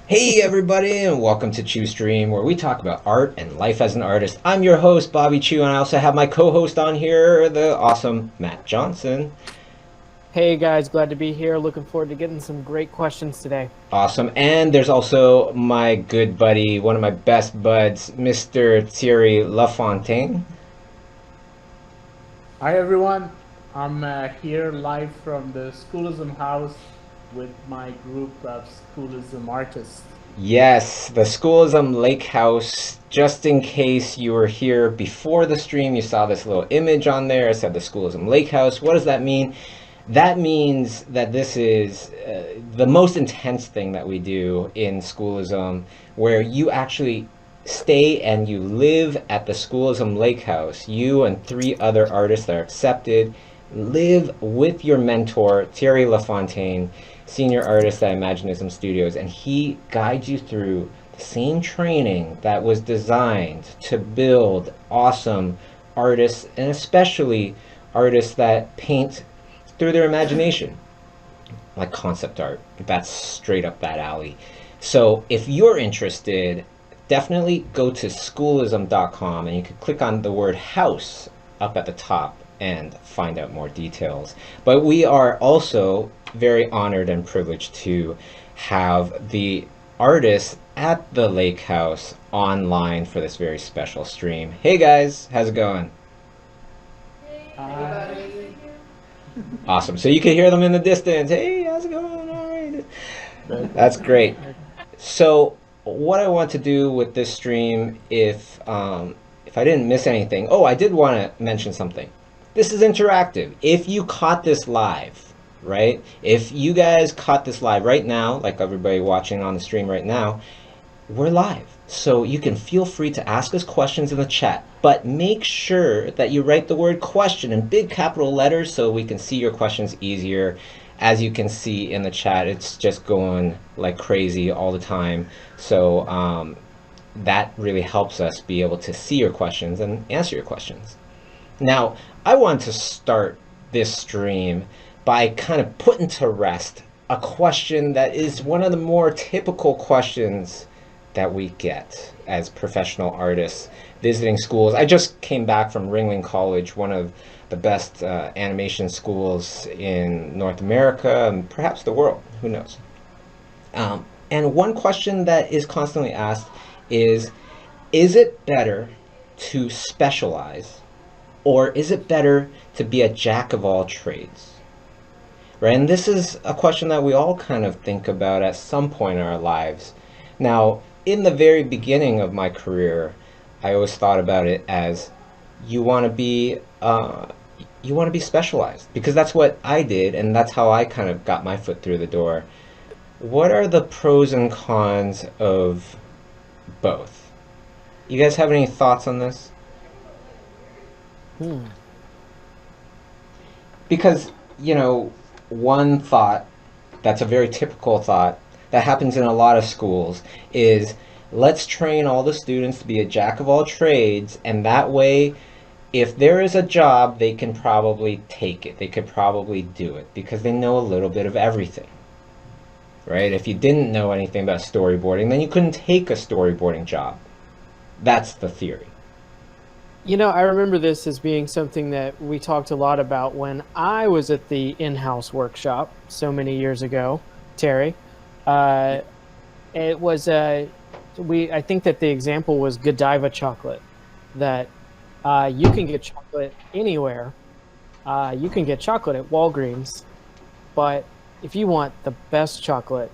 Hey everybody, and welcome to Chiu Stream, where we talk about art and life as an artist. I'm your host, Bobby Chiu, and I also have my co-host on here, the awesome Matt Johnson. Hey guys, glad to be here. Looking forward to getting some great questions today. Awesome. And there's also my good buddy, one of my best buds, Mr. Thierry Lafontaine. Hi everyone, I'm here live from the Schoolism House with my group of Schoolism artists. Yes, the Schoolism Lake House. Just in case you were here before the stream, you saw this little image on there. It said the Schoolism Lake House. What does that mean? That means that this is the most intense thing that we do in Schoolism, where you actually stay and you live at the Schoolism Lake House. You and three other artists that are accepted live with your mentor, Thierry Lafontaine, senior artist at Imaginism Studios, and he guides you through the same training that was designed to build awesome artists, and especially artists that paint through their imagination, like concept art. That's straight up that alley. So if you're interested, definitely go to schoolism.com and you can click on the word house up at the top and find out more details. But we are also very honored and privileged to have the artists at the lake house online for this very special stream. Hey guys, how's it going? Hi. Awesome. So you can hear them in the distance. Hey, how's it going? All right. That's great. So what I want to do with this stream, if I didn't miss anything, oh, I did want to mention something. This is interactive. If you caught this live, right? If you guys caught this live right now, like everybody watching on the stream right now, we're live. So you can feel free to ask us questions in the chat, but make sure that you write the word question in big capital letters so we can see your questions easier. As you can see in the chat, it's just going like crazy all the time. So that really helps us be able to see your questions and answer your questions. Now, I want to start this stream by kind of putting to rest a question that is one of the more typical questions that we get as professional artists visiting schools. I just came back from Ringling College, one of the best animation schools in North America and perhaps the world. Who knows? And one question that is constantly asked is it better to specialize, or is it better to be a jack of all trades? Right? And this is a question that we all kind of think about at some point in our lives. Now, in the very beginning of my career, I always thought about it as you want to be specialized, because that's what I did, and that's how I kind of got my foot through the door. What are the pros and cons of both? You guys have any thoughts on this? Because, one thought that's a very typical thought that happens in a lot of schools is, let's train all the students to be a jack of all trades, and that way if there is a job, they can probably take it. They could probably do it because they know a little bit of everything. Right? If you didn't know anything about storyboarding, then you couldn't take a storyboarding job. That's the theory. I remember this as being something that we talked a lot about when I was at the in-house workshop so many years ago, Terry. It was I think that the example was Godiva chocolate, that you can get chocolate anywhere. You can get chocolate at Walgreens, but if you want the best chocolate,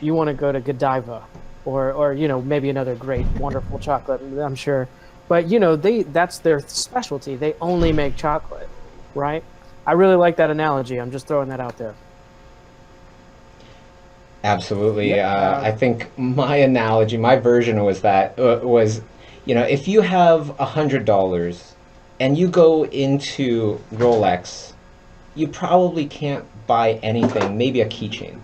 you want to go to Godiva, or maybe another great, wonderful chocolate, I'm sure. But that's their specialty. They only make chocolate, right? I really like that analogy. I'm just throwing that out there. Absolutely. I think my analogy, my version was if you have $100 and you go into Rolex, you probably can't buy anything, maybe a keychain.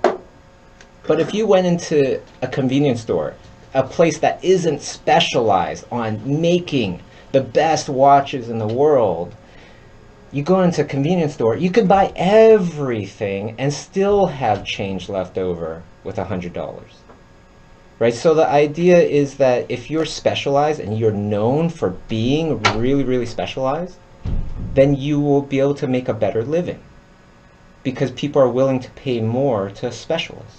But if you went into a convenience store, a place that isn't specialized on making the best watches in the world, you go into a convenience store, you could buy everything and still have change left over with $100. right? So the idea is that if you're specialized and you're known for being really, really specialized, then you will be able to make a better living because people are willing to pay more to a specialist.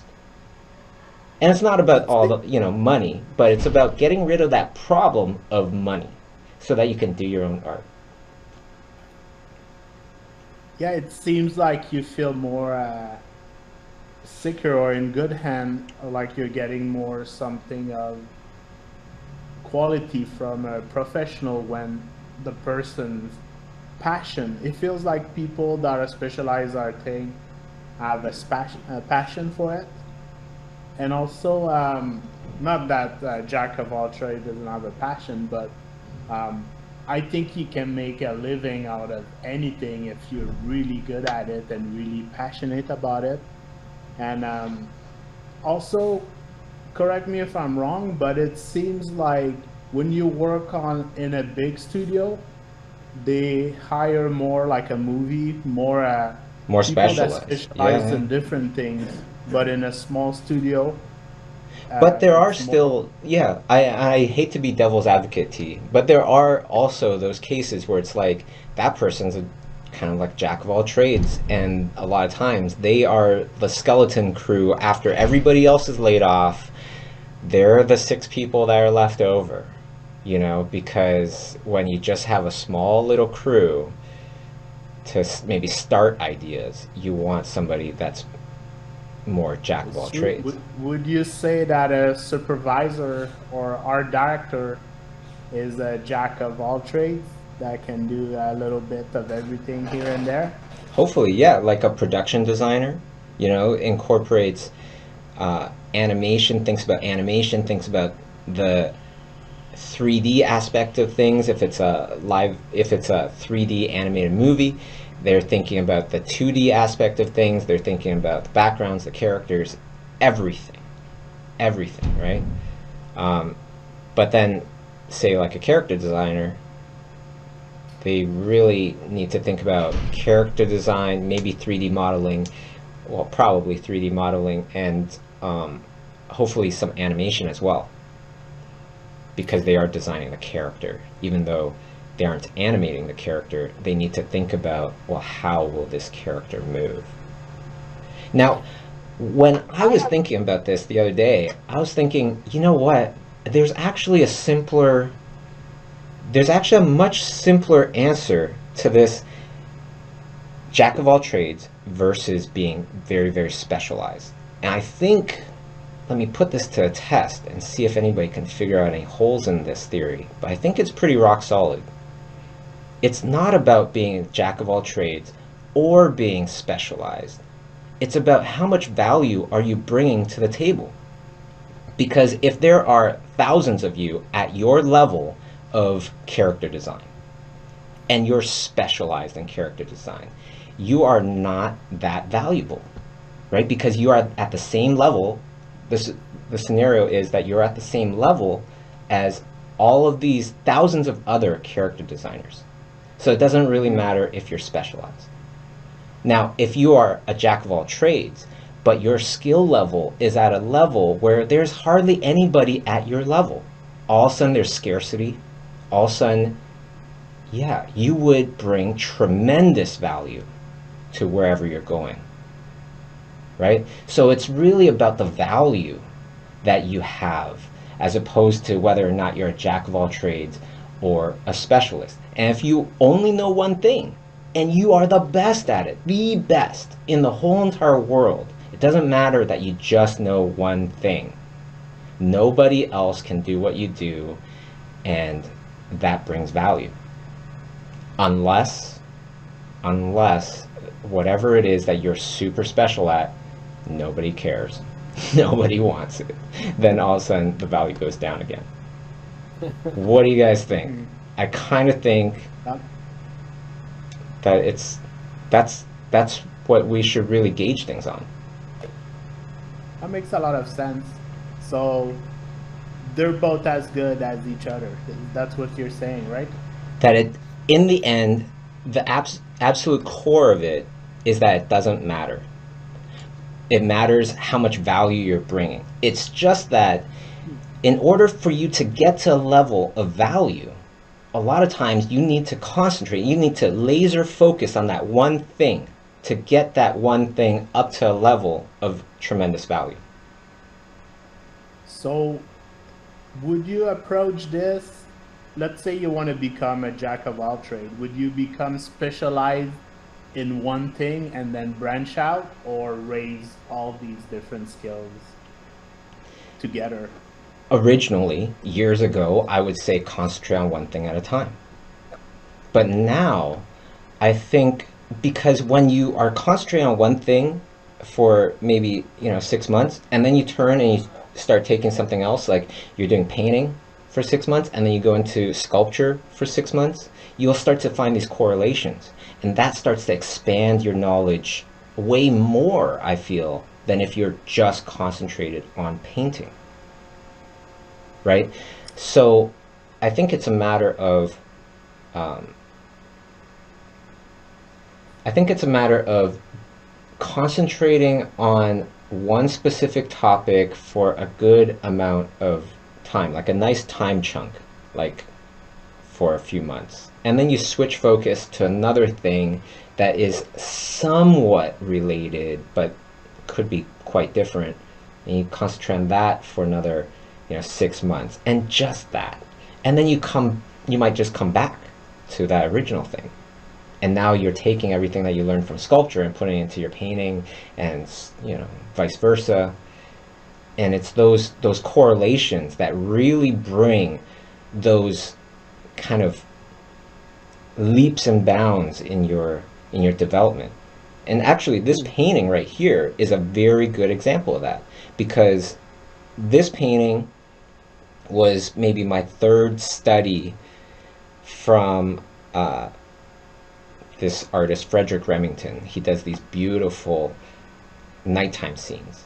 And it's not about It's all the, money, but it's about getting rid of that problem of money so that you can do your own art. Yeah, it seems like you feel more secure or in good hand, or like you're getting more something of quality from a professional when the person's passion. It feels like people that are specialized art thing have a passion for it, and also not that jack of all trades doesn't have a passion, but um, I think you can make a living out of anything if you're really good at it and really passionate about it. And also, correct me if I'm wrong, but it seems like when you work on in a big studio, they hire more like a movie, more More people that specialized. Yeah, specialize yeah. in different things. But in a small studio, But there are it's more. still, yeah, I hate to be devil's advocate to you, but there are also those cases where it's like that person's a kind of like jack of all trades, and a lot of times they are the skeleton crew after everybody else is laid off. They're the six people that are left over, because when you just have a small little crew to maybe start ideas, you want somebody that's more jack of all So trades. would you say that a supervisor or art director is a jack of all trades that can do a little bit of everything here and there? Hopefully, yeah, like a production designer, incorporates animation, thinks about the 3D aspect of things. If it's a 3D animated movie, they're thinking about the 2D aspect of things. They're thinking about the backgrounds, the characters, everything, right? But then, say like a character designer, they really need to think about character design, maybe 3D modeling, well, probably 3D modeling, and hopefully some animation as well, because they are designing the character. Even though they aren't animating the character, they need to think about, well, how will this character move? Now, when I was thinking about this the other day, I was thinking, you know what? There's actually a much simpler answer to this jack of all trades versus being very, very specialized. And I think, let me put this to a test and see if anybody can figure out any holes in this theory, but I think it's pretty rock solid. It's not about being a jack of all trades or being specialized. It's about how much value are you bringing to the table. Because if there are thousands of you at your level of character design, and you're specialized in character design, you are not that valuable, right? Because you are at the same level. The scenario is that you're at the same level as all of these thousands of other character designers. So it doesn't really matter if you're specialized. Now, if you are a jack of all trades, but your skill level is at a level where there's hardly anybody at your level, all of a sudden there's scarcity. All of a sudden, yeah, you would bring tremendous value to wherever you're going, right? So it's really about the value that you have as opposed to whether or not you're a jack of all trades or a specialist. And if you only know one thing and you are the best at it, the best in the whole entire world, it doesn't matter that you just know one thing. Nobody else can do what you do, and that brings value. Unless whatever it is that you're super special at, nobody cares. Nobody wants it. Then all of a sudden the value goes down again. What do you guys think? I kind of think that that's what we should really gauge things on. That makes a lot of sense. So they're both as good as each other. That's what you're saying, right? That in the end, the absolute core of it is that it doesn't matter. It matters how much value you're bringing. It's just that in order for you to get to a level of value, a lot of times you need to concentrate, you need to laser focus on that one thing to get that one thing up to a level of tremendous value. So, would you approach this? Let's say you want to become a jack of all trades. Would you become specialized in one thing and then branch out, or raise all these different skills together? Originally, years ago, I would say concentrate on one thing at a time. But now, I think because when you are concentrating on one thing for maybe 6 months, and then you turn and you start taking something else, like you're doing painting for 6 months, and then you go into sculpture for 6 months, you'll start to find these correlations, and that starts to expand your knowledge way more, I feel, than if you're just concentrated on painting, right? So I think it's a matter of concentrating on one specific topic for a good amount of time, like a nice time chunk, like for a few months. And then you switch focus to another thing that is somewhat related, but could be quite different. And you concentrate on that for another, 6 months, and just that. And then you might just come back to that original thing. And now you're taking everything that you learned from sculpture and putting it into your painting, and vice versa. And it's those correlations that really bring those kind of leaps and bounds in your development. And actually, this painting right here is a very good example of that, because this painting was maybe my third study from this artist, Frederick Remington. He does these beautiful nighttime scenes.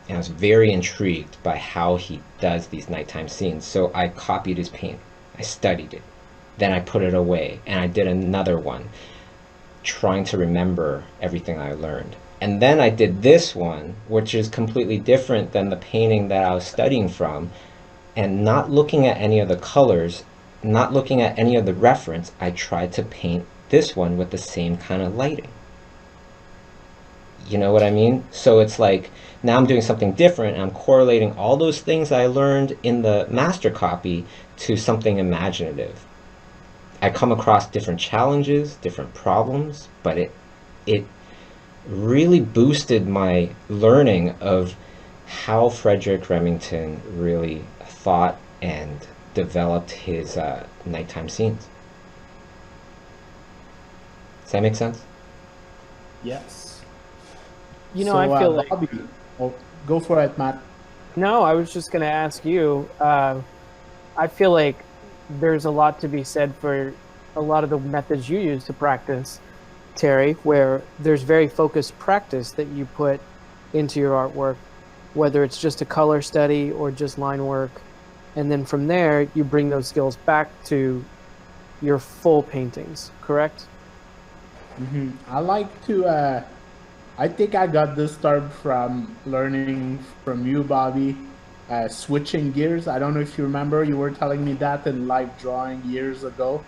And I was very intrigued by how he does these nighttime scenes. So I copied his paint. I studied it. Then I put it away, and I did another one, trying to remember everything I learned. And then I did this one, which is completely different than the painting that I was studying from, and not looking at any of the colors, not looking at any of the reference, I tried to paint this one with the same kind of lighting. You know what I mean? So it's like, now I'm doing something different, and I'm correlating all those things I learned in the master copy to something imaginative. I come across different challenges, different problems, but it really boosted my learning of how Frederick Remington really thought and developed his nighttime scenes. Does that make sense? Yes. I feel like... Bobby, go for it, Matt. No, I was just going to ask you. I feel like there's a lot to be said for a lot of the methods you use to practice, Terry, where there's very focused practice that you put into your artwork, whether it's just a color study or just line work. And then from there, you bring those skills back to your full paintings, correct? Mm-hmm. I like to, I think I got this start from learning from you, Bobby, switching gears. I don't know if you remember, you were telling me that in live drawing years ago.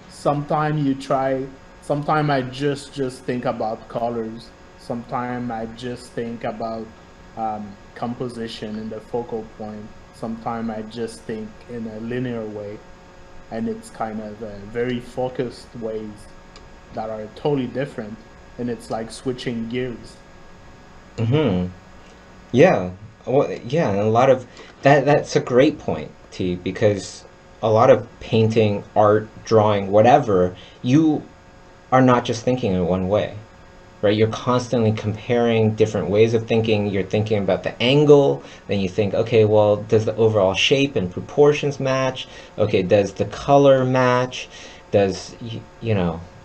Sometime I just think about colors. Sometime I just think about composition and the focal point. Sometime I just think in a linear way. And it's kind of very focused ways that are totally different. And it's like switching gears. Mm-hmm. Yeah. Well, yeah, and a lot of that's a great point, T, because a lot of painting, art, drawing, whatever, you are not just thinking in one way, right? You're constantly comparing different ways of thinking. You're thinking about the angle, then you think, okay, well, does the overall shape and proportions match? Okay, does the color match? Does,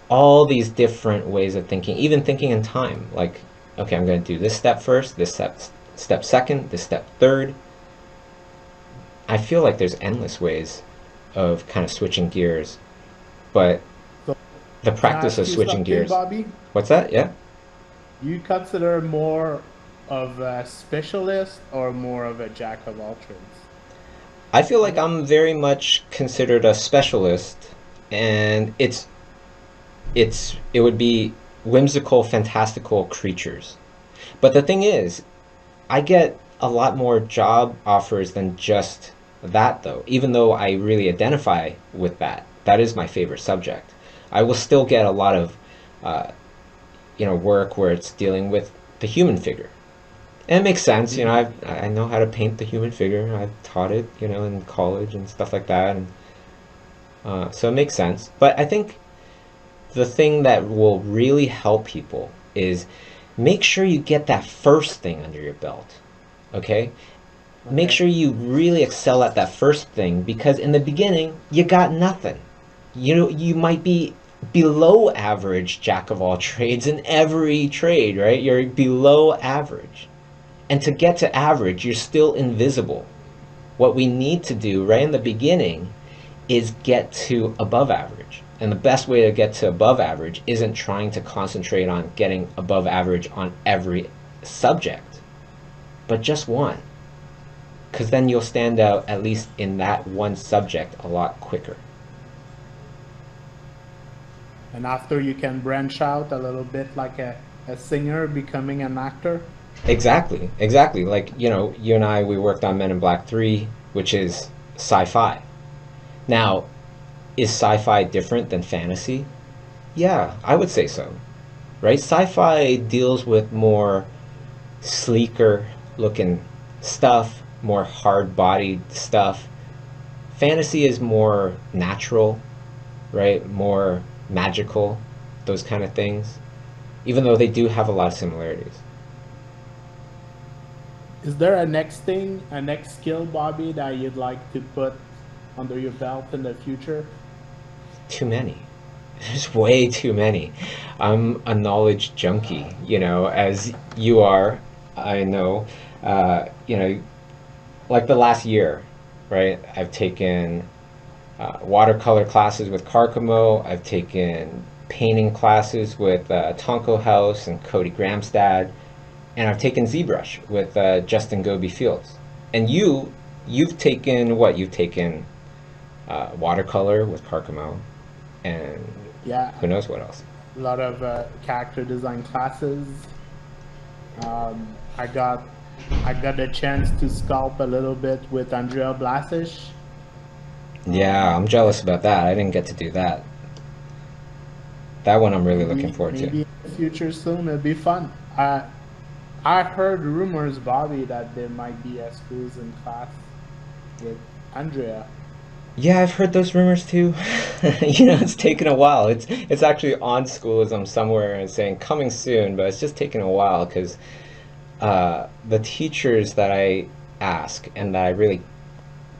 all these different ways of thinking, even thinking in time, like, okay, I'm going to do this step first, this step second, this step third. I feel like there's endless ways of kind of switching gears, but So the can I practice ask of you switching something, gears. Bobby? What's that? Yeah. You consider more of a specialist or more of a jack of all trades? I feel like I'm very much considered a specialist, and it would be whimsical, fantastical creatures. But the thing is, I get a lot more job offers than just that, though. Even though I really identify with that, that is my favorite subject. I will still get a lot of, uh, work where it's dealing with the human figure. And it makes sense, I know how to paint the human figure. I've taught it, in college and stuff like that, and so it makes sense. But I think the thing that will really help people is make sure you get that first thing under your belt. Okay? Make sure you really excel at that first thing, because in the beginning you got nothing. You might be below average jack of all trades in every trade, right? You're below average. And to get to average, you're still invisible. What we need to do right in the beginning is get to above average. And the best way to get to above average isn't trying to concentrate on getting above average on every subject, but just one. Because then you'll stand out, at least in that one subject, a lot quicker. And after you can branch out a little bit like a singer becoming an actor. Exactly, exactly. Like, you and I, we worked on Men in Black 3, which is sci-fi. Now, is sci-fi different than fantasy? Yeah, I would say so. Right? Sci-fi deals with more sleeker looking stuff, more hard-bodied stuff. Fantasy is more natural, right? More magical, those kind of things. Even though they do have a lot of similarities. Is there a next thing, a next skill, Bobby, that you'd like to put under your belt in the future? Too many. There's way too many. I'm a knowledge junkie, as you are. I know, like the last year, right? I've taken watercolor classes with Carcamo. I've taken painting classes with Tonko House and Cody Gramstad. And I've taken ZBrush with Justin Goby Fields. And you've taken what? You've taken watercolor with Carcamo, and who knows what else. A lot of character design classes. I got a chance to sculpt a little bit with Andrea Blasish. Yeah, I'm jealous about that. I didn't get to do that. That one I'm really looking forward to. Maybe in the future soon, it'll be fun. I heard rumors, Bobby, that there might be a schoolism class with Andrea. Yeah, I've heard those rumors too. It's taken a while. It's actually on Schoolism somewhere and saying coming soon, but it's just taken a while because the teachers that I ask and that I really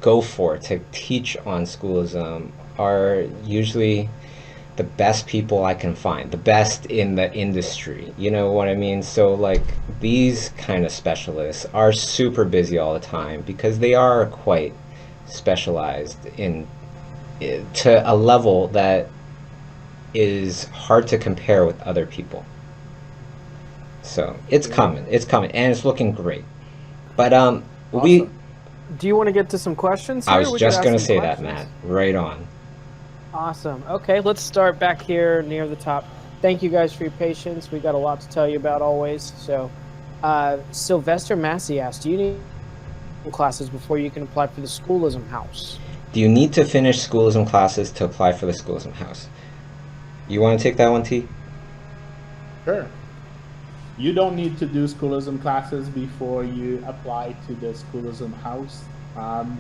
go for to teach on Schoolism are usually the best people I can find, the best in the industry. You know what I mean? So like these kind of specialists are super busy all the time because they are quite specialized to a level that is hard to compare with other people. So it's coming, and it's looking great. But Awesome. Do you want to get to some questions here? I was just going to say that, Matt. Right on. Awesome. Okay, let's start back here near the top. Thank you guys for your patience. We got a lot to tell you about always. So, Sylvester Massey asked, do you need classes before you can apply for the Schoolism House? Do you need to finish Schoolism classes to apply for the Schoolism House? You want to take that one, T? Sure. You don't need to do Schoolism classes before you apply to the Schoolism House.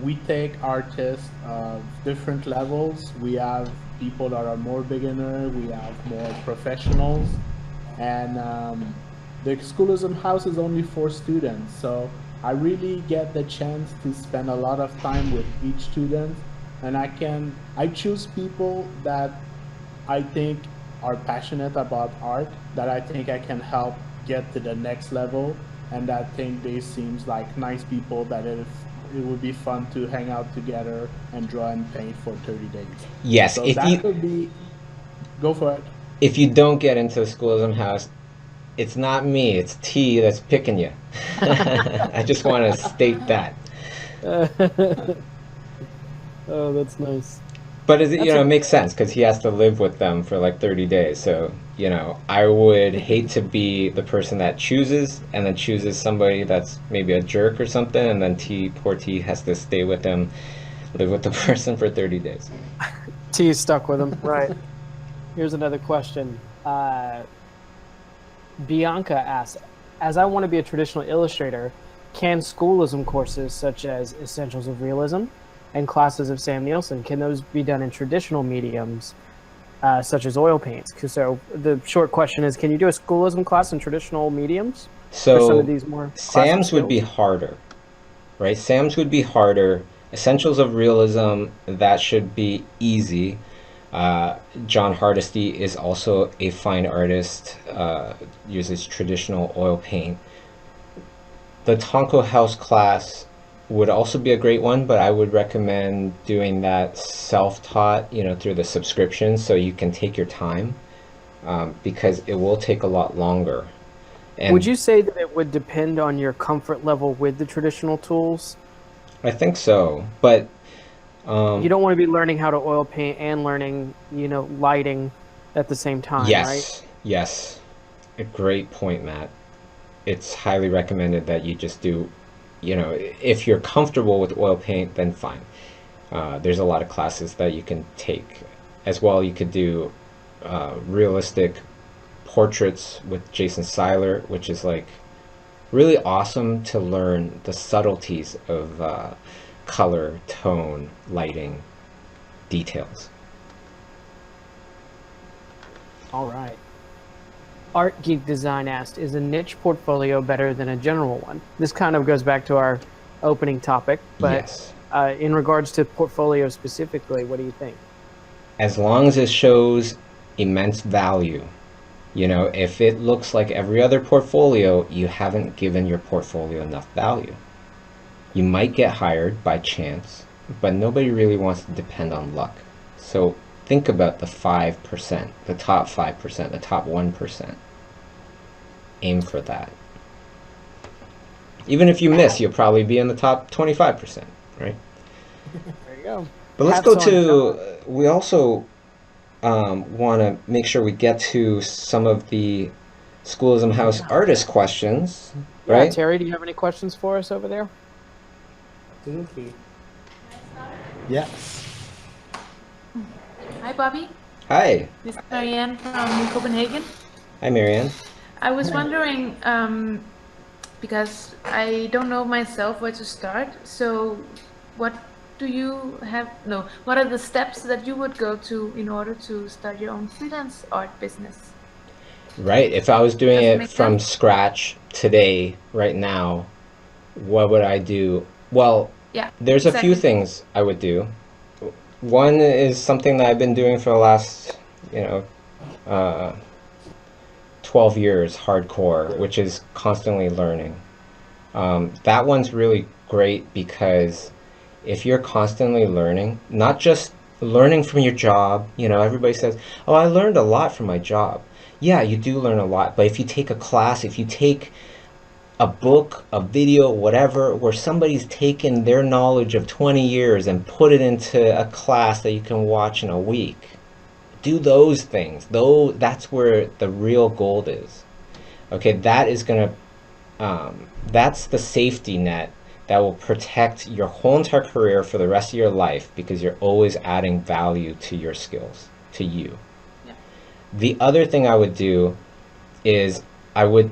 We take artists of different levels. We have people that are more beginner, we have more professionals, and the Schoolism House is only for students. So I really get the chance to spend a lot of time with each student, and I choose people that I think are passionate about art, that I think I can help get to the next level, and that think they seems like nice people that it would be fun to hang out together and draw and paint for 30 days. Yes, so if that you could be, go for it. If you don't get into the Schoolism House, it's not me, it's T that's picking you. I just want to state that. Oh, that's nice. But it, That's it a makes sense because he has to live with them for like 30 days. So, I would hate to be the person that chooses and then chooses somebody that's maybe a jerk or something, and then poor T has to stay with him, live with the person for 30 days. T is stuck with him. Right. Here's another question. Bianca asks, as I want to be a traditional illustrator, can schoolism courses such as Essentials of Realism and classes of Sam Nielsen, can those be done in traditional mediums such as oil paints? So the short question is, can you do a schoolism class in traditional mediums for some of So, these more classic Sam's would be skills? harder, right? Sam's would be harder. Essentials of Realism, that should be easy. Uh, John Hardesty is also a fine artist, uses traditional oil paint. The Tonko House class would also be a great one, but I would recommend doing that self-taught, through the subscription so you can take your time, because it will take a lot longer. Would And you say that it would depend on your comfort level with the traditional tools? I think so. But You don't want to be learning how to oil paint and learning, lighting at the same time, right? yes, yes, a great point, Matt. It's highly recommended that you just do, if you're comfortable with oil paint, then fine. There's a lot of classes that you can take. As well, you could do realistic portraits with Jason Seiler, which is like really awesome to learn the subtleties of color, tone, lighting, details. All right. Art Geek Design asked, is a niche portfolio better than a general one? This kind of goes back to our opening topic, but Yes. in regards to portfolio specifically, what do you think? As long as it shows immense value. If it looks like every other portfolio, you haven't given your portfolio enough value. You might get hired by chance, but nobody really wants to depend on luck. So think about the 5%, the top 5%, the top 1%. Aim for that. Even if you miss, you'll probably be in the top 25%, right? There you go. But let's Hats go on to, John. we also want to make sure we get to some of the Schoolism House artist questions, Yeah, right? Terry, do you have any questions for us over there? Absolutely. Yes. Hi, Bobby. Hi. This is Marianne from Copenhagen. Hi, Marianne. I was wondering, because I don't know myself where to start, so what do you have, no, what are the steps that you would go to in order to start your own freelance art business? Right. If I was doing Does it it make from sense? scratch today, right now, what would I do? Well, Yeah, there's a few exactly. things I would do. One is something that I've been doing for the last, uh, 12 years, hardcore, which is constantly learning. That one's really great because if you're constantly learning, not just learning from your job, everybody says, oh, I learned a lot from my job. Yeah, you do learn a lot, but if you take a class, if you take a book, a video, whatever, where somebody's taken their knowledge of 20 years and put it into a class that you can watch in a week, do those things. Though that's where the real gold is. Okay, that's the safety net that will protect your whole entire career for the rest of your life because you're always adding value to your skills, to you. Yeah. The other thing I would do is I would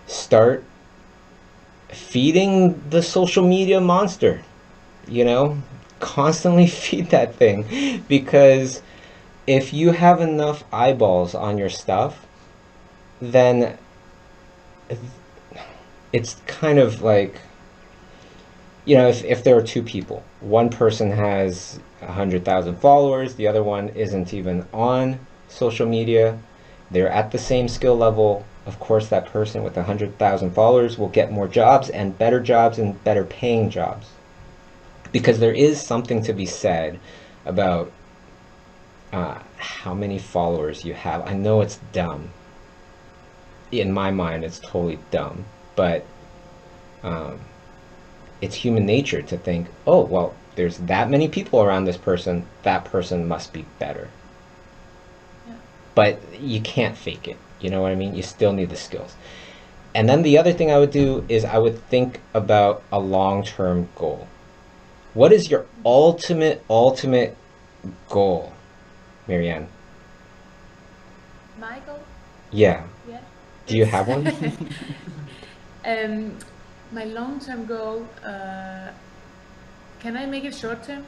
start feeding the social media monster, constantly feed that thing because if you have enough eyeballs on your stuff, then it's kind of like, if there are two people, one person has 100,000 followers, the other one isn't even on social media, they're at the same skill level. Of course, that person with 100,000 followers will get more jobs and better paying jobs. Because there is something to be said about how many followers you have. I know it's dumb. In my mind, it's totally dumb. But it's human nature to think, oh, well, there's that many people around this person, that person must be better. Yeah. But you can't fake it. You know what I mean? You still need the skills. And then the other thing I would do is I would think about a long-term goal. What is your ultimate goal, Marianne? Michael? Yeah. Yeah. Do you have one? My long-term goal, can I make it short-term?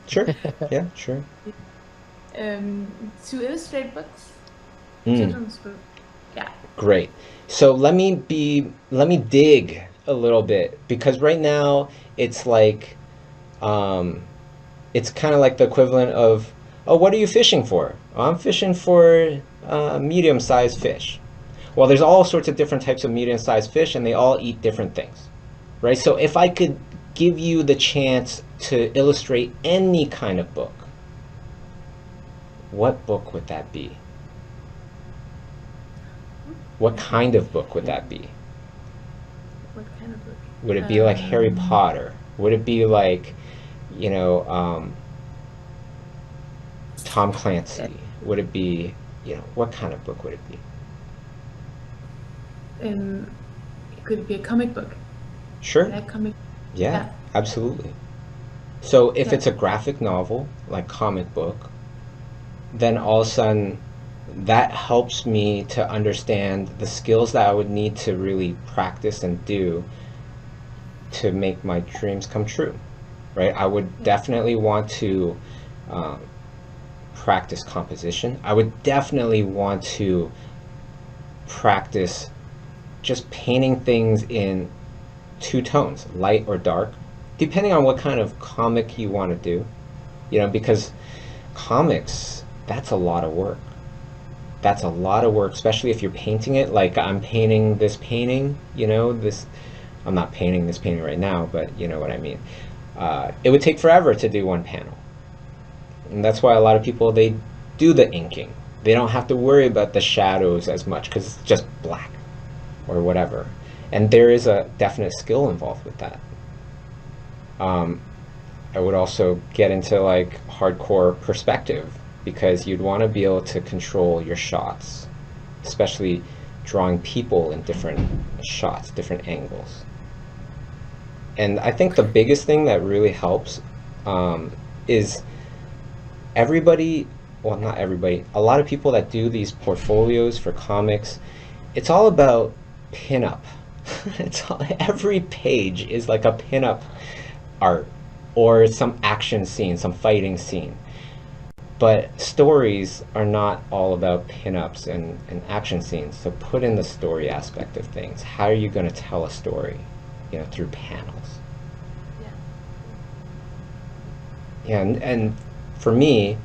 Sure. Yeah, sure. To illustrate books, Mm, children's books. Yeah. great. So let me dig a little bit, because right now it's like it's kind of like the equivalent of, oh, what are you fishing for? Oh, I'm fishing for medium-sized fish. Well, there's all sorts of different types of medium-sized fish, and they all eat different things, right? So if I could give you the chance to illustrate any kind of book, what book would that be? What kind of book would that be? What kind of book? Would it be like Harry Potter? Would it be like, you know, Tom Clancy? Would it be, you know, what kind of book would it be? Could it be a comic book? Sure. Like comic. Yeah, Yeah. absolutely. So if Yeah. it's a graphic novel, like comic book, then all of a sudden that helps me to understand the skills that I would need to really practice and do to make my dreams come true, right? I would definitely want to practice composition. I would definitely want to practice just painting things in two tones, light or dark, depending on what kind of comic you want to do, you know, because comics, that's a lot of work. That's a lot of work, especially if you're painting it. Like I'm painting this painting, you know, I'm not painting this painting right now, but you know what I mean. It would take forever to do one panel. And that's why a lot of people, they do the inking. They don't have to worry about the shadows as much because it's just black or whatever. And there is a definite skill involved with that. I would also get into like hardcore perspective, because you'd want to be able to control your shots, especially drawing people in different shots, different angles. And I think the biggest thing that really helps is everybody, well, not everybody, a lot of people that do these portfolios for comics, it's all about pinup. Every page is like a pinup art or some action scene, some fighting scene. But stories are not all about pinups and action scenes. So put in the story aspect of things. How are you going to tell a story, you know, through panels? Yeah, and for me,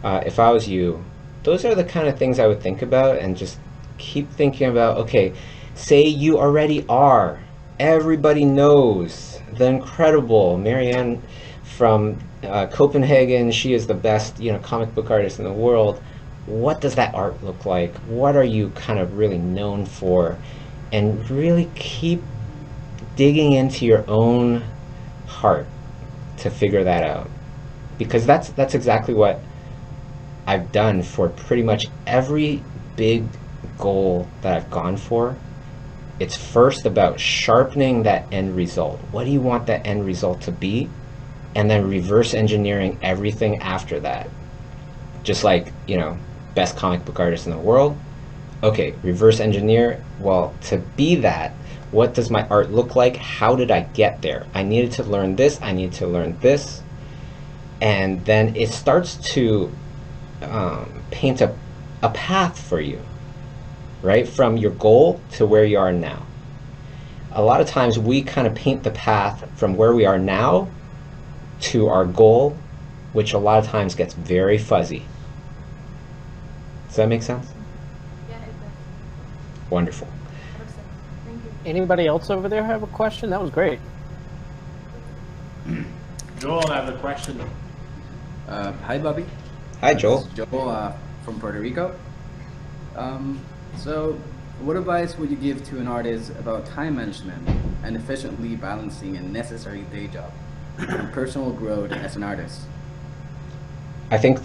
if I was you, those are the kind of things I would think about, and just keep thinking about, okay, say you already are. Everybody knows the incredible Marianne from Copenhagen. She is the best, you know, comic book artist in the world. What does that art look like? What are you kind of really known for? And really keep digging into your own heart to figure that out, because that's exactly what I've done for pretty much every big goal that I've gone for. It's first about sharpening that end result. What do you want that end result to be? And then reverse engineering everything after that. Just like, you know, best comic book artist in the world. Okay, reverse engineer. Well, to be that, what does my art look like? How did I get there? I needed to learn this. I need to learn this. And then it starts to paint a path for you, right? From your goal to where you are now. A lot of times we kind of paint the path from where we are now to our goal, which a lot of times gets very fuzzy. Does that make sense? Yeah, it does. Wonderful. Thank you. Anybody else over there have a question? That was great. Joel has a question. Hi, Bobby. Hi, Joel. This is Joel from Puerto Rico. So, what advice would you give to an artist about time management and efficiently balancing a necessary day job personal growth as an artist? I think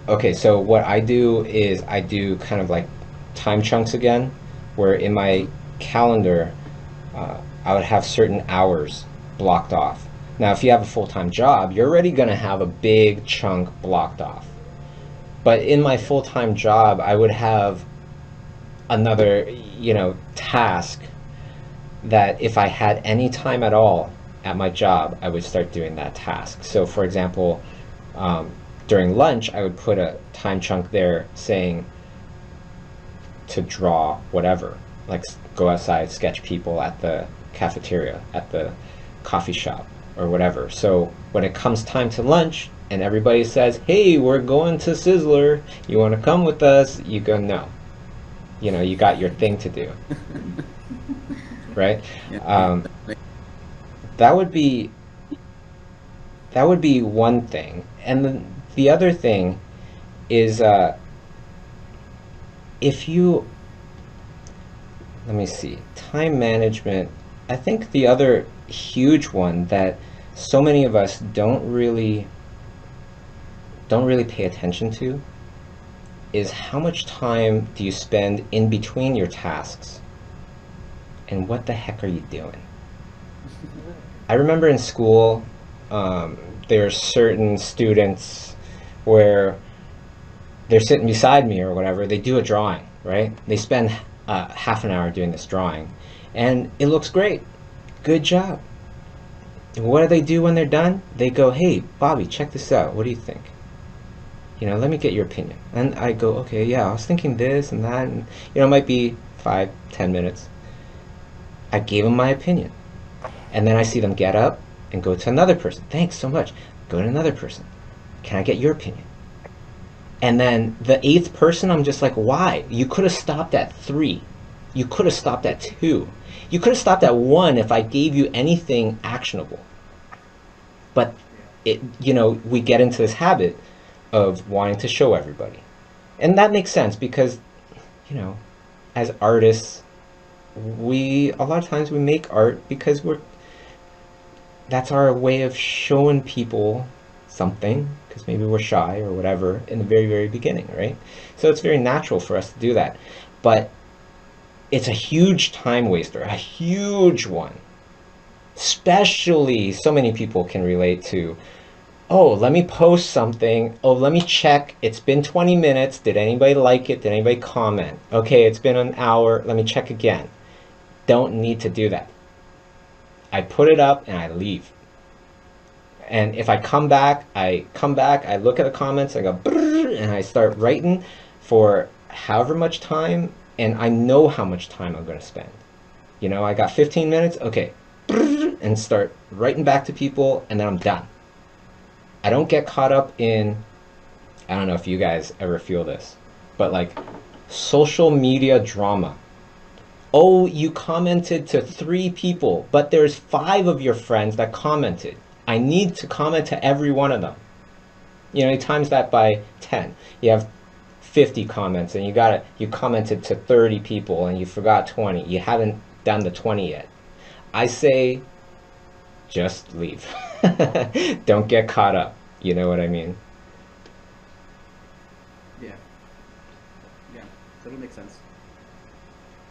okay, so what I do is I do kind of like time chunks again, where in my calendar, I would have certain hours blocked off. Now, if you have a full-time job, you're already going to have a big chunk blocked off. But in my full-time job, I would have another, task that if I had any time at all at my job, I would start doing that task. So, for example, um, during lunch, I would put a time chunk there saying to draw whatever, like go outside, sketch people at the cafeteria, at the coffee shop, or whatever. So when it comes time to lunch and everybody says, hey, we're going to Sizzler, you want to come with us? You go, no. You got your thing to do. Right? That would be one thing. And then the other thing is if you, let me see, time management. I think the other huge one that so many of us don't really pay attention to is how much time do you spend in between your tasks, and what the heck are you doing? I remember in school, there are certain students where they're sitting beside me or whatever, they do a drawing, right? They spend half an hour doing this drawing, and it looks great. Good job. And what do they do when they're done? They go, hey, Bobby, check this out. What do you think? Let me get your opinion. And I go, okay, yeah, I was thinking this and that, and it might be 5-10 minutes. I gave them my opinion. And then I see them get up and go to another person. Thanks so much. Go to another person. Can I get your opinion? And then the 8th person, I'm just like, why? You could have stopped at 3. You could have stopped at 2. You could have stopped at 1 if I gave you anything actionable. But we get into this habit of wanting to show everybody. And that makes sense because, as artists, a lot of times we make art because that's our way of showing people something, because maybe we're shy or whatever in the very, very beginning, right? So it's very natural for us to do that. But it's a huge time waster, a huge one. Especially, so many people can relate to, oh, let me post something. Oh, let me check. It's been 20 minutes. Did anybody like it? Did anybody comment? Okay, it's been an hour. Let me check again. Don't need to do that. I put it up and I leave. And if I come back, I look at the comments, I go, and I start writing for however much time, and I know how much time I'm going to spend. I got 15 minutes, okay, and start writing back to people, and then I'm done. I don't get caught up in, I don't know if you guys ever feel this, but like social media drama. Oh, you commented to 3 people, but there's 5 of your friends that commented. I need to comment to every one of them. You times that by 10. You have 50 comments, and you commented to 30 people, and you forgot 20. You haven't done the 20 yet. I say, just leave. Don't get caught up. You know what I mean? Yeah. Totally makes sense.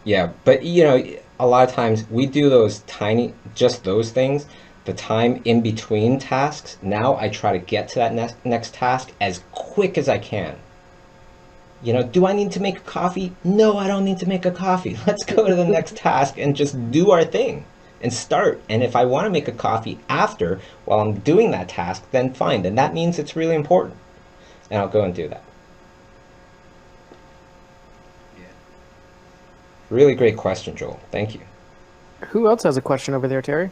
Yeah, but a lot of times we do those those things, the time in between tasks. Now I try to get to that next task as quick as I can. Do I need to make a coffee? No, I don't need to make a coffee. Let's go to the next task and just do our thing and start. And if I want to make a coffee after, while I'm doing that task, then fine. Then that means it's really important. And I'll go and do that. Really great question, Joel. Thank you. Who else has a question over there, Terry?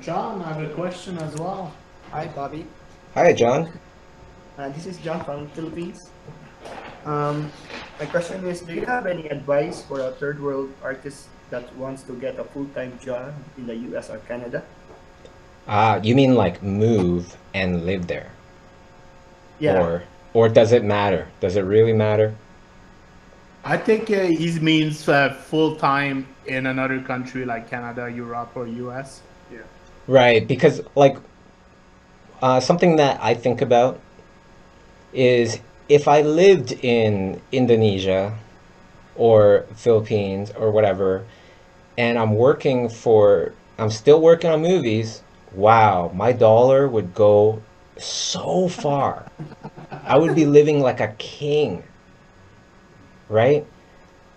John, I have a question as well. Hi, Bobby. Hi, John. This is John from Philippines. My question is, do you have any advice for a third world artist that wants to get a full-time job in the US or Canada? You mean like move and live there? Yeah. Or does it matter? Does it really matter? I think he means full time in another country like Canada, Europe, or US. Yeah. Right, because like something that I think about is if I lived in Indonesia or Philippines or whatever, and I'm still working on movies, wow, my dollar would go so far. I would be living like a king, right?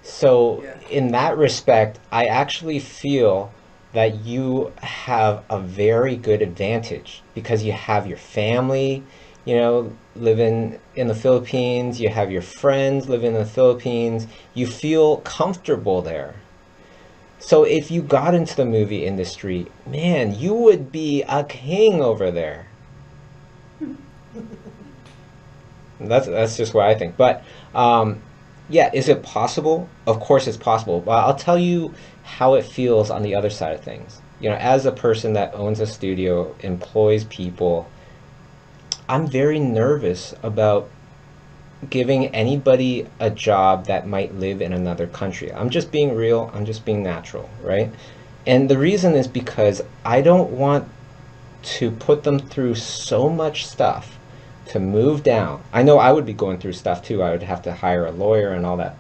So, Yeah. in that respect, I actually feel that you have a very good advantage because you have your family, living in the Philippines, you have your friends living in the Philippines, you feel comfortable there. So, if you got into the movie industry, man, you would be a king over there. That's just what I think. But yeah, is it possible? Of course, it's possible. But I'll tell you how it feels on the other side of things. As a person that owns a studio, employs people, I'm very nervous about giving anybody a job that might live in another country. I'm just being real. I'm just being natural, right? And the reason is because I don't want to put them through so much stuff to move down. I know I would be going through stuff too. I would have to hire a lawyer and all that,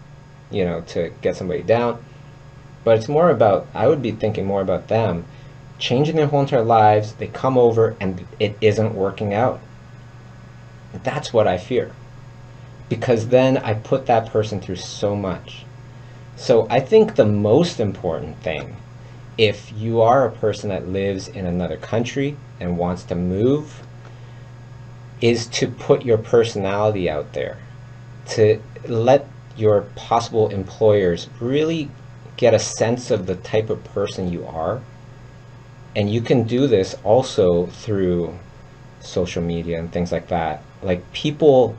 to get somebody down. But it's more about, I would be thinking more about them changing their whole entire lives. They come over and it isn't working out. That's what I fear. Because then I put that person through so much. So I think the most important thing, if you are a person that lives in another country and wants to move, is to put your personality out there, to let your possible employers really get a sense of the type of person you are. And you can do this also through social media and things like that. Like people,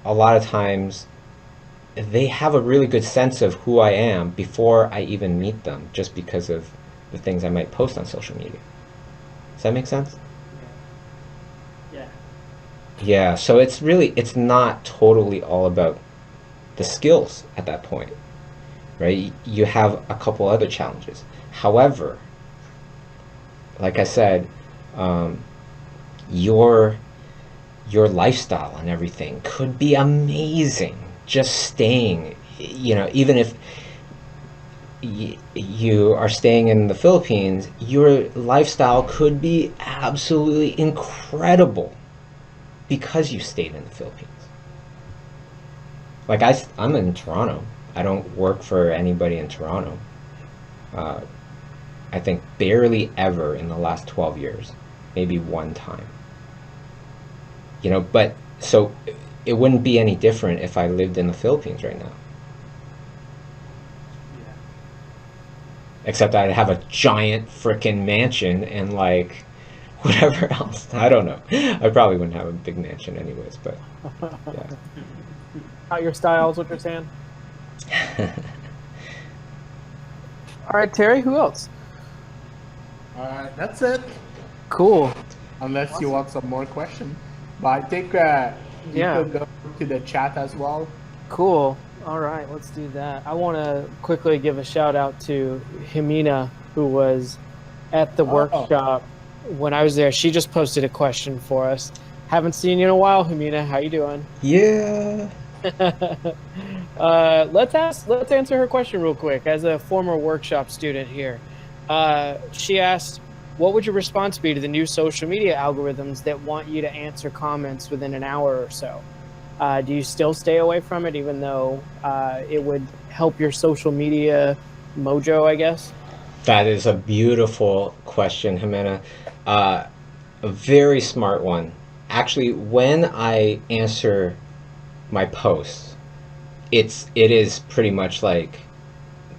a lot of times, they have a really good sense of who I am before I even meet them, just because of the things I might post on social media. Does that make sense? Yeah. Yeah, so it's not totally all about the skills at that point, right? You have a couple other challenges. However, like I said, your lifestyle and everything could be amazing just staying, even if you are staying in the Philippines, your lifestyle could be absolutely incredible because you stayed in the Philippines. Like I'm in Toronto. I don't work for anybody in Toronto. Uh, I think barely ever in the last 12 years, maybe one time. But so it wouldn't be any different if I lived in the Philippines right now. Yeah. Except I'd have a giant frickin' mansion and like whatever else. I don't know. I probably wouldn't have a big mansion anyways, but yeah. Not your style is what you're saying? All right, Terry, who else? All right, that's it. Cool. Unless you want some more questions. But I think you Yeah. could go to the chat as well. Cool. All right, let's do that. I want to quickly give a shout out to Himina, who was at the workshop when I was there. She just posted a question for us. Haven't seen you in a while, Himina. How you doing? Yeah. Let's answer her question real quick. As a former workshop student here, she asked, "What would your response be to the new social media algorithms that want you to answer comments within an hour or so? Do you still stay away from it, even though it would help your social media mojo, I guess?" That is a beautiful question, Jimena. A very smart one. Actually, when I answer my posts, it is pretty much like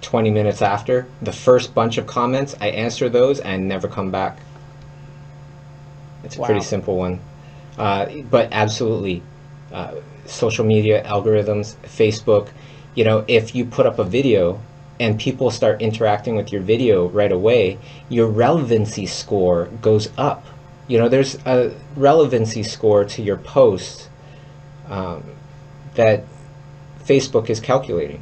20 minutes after the first bunch of comments, I answer those and never come back. It's a pretty simple one. But absolutely, social media algorithms, Facebook, if you put up a video and people start interacting with your video right away, your relevancy score goes up. There's a relevancy score to your post that Facebook is calculating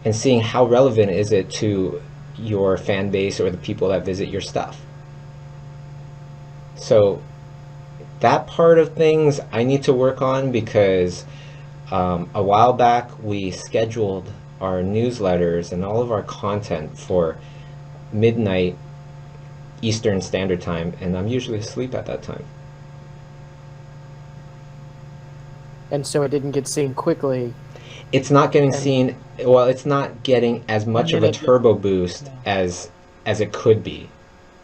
and seeing how relevant is it to your fan base or the people that visit your stuff. So that part of things I need to work on, because a while back we scheduled our newsletters and all of our content for midnight Eastern Standard Time, and I'm usually asleep at that time. And so it didn't get seen quickly. It's not getting seen. Well, it's not getting as much of a turbo boost as it could be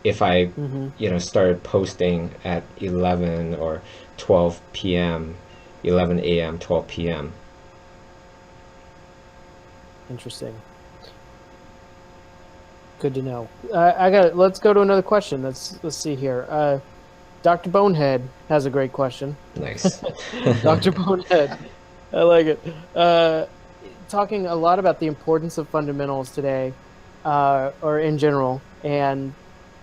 if I, started posting at 11 or 12 p.m., 11 a.m., 12 p.m. Interesting. Good to know. Let's go to another question. Let's see here. Dr. Bonehead has a great question. Nice. Dr. Bonehead. I like it. Talking a lot about the importance of fundamentals today, or in general, and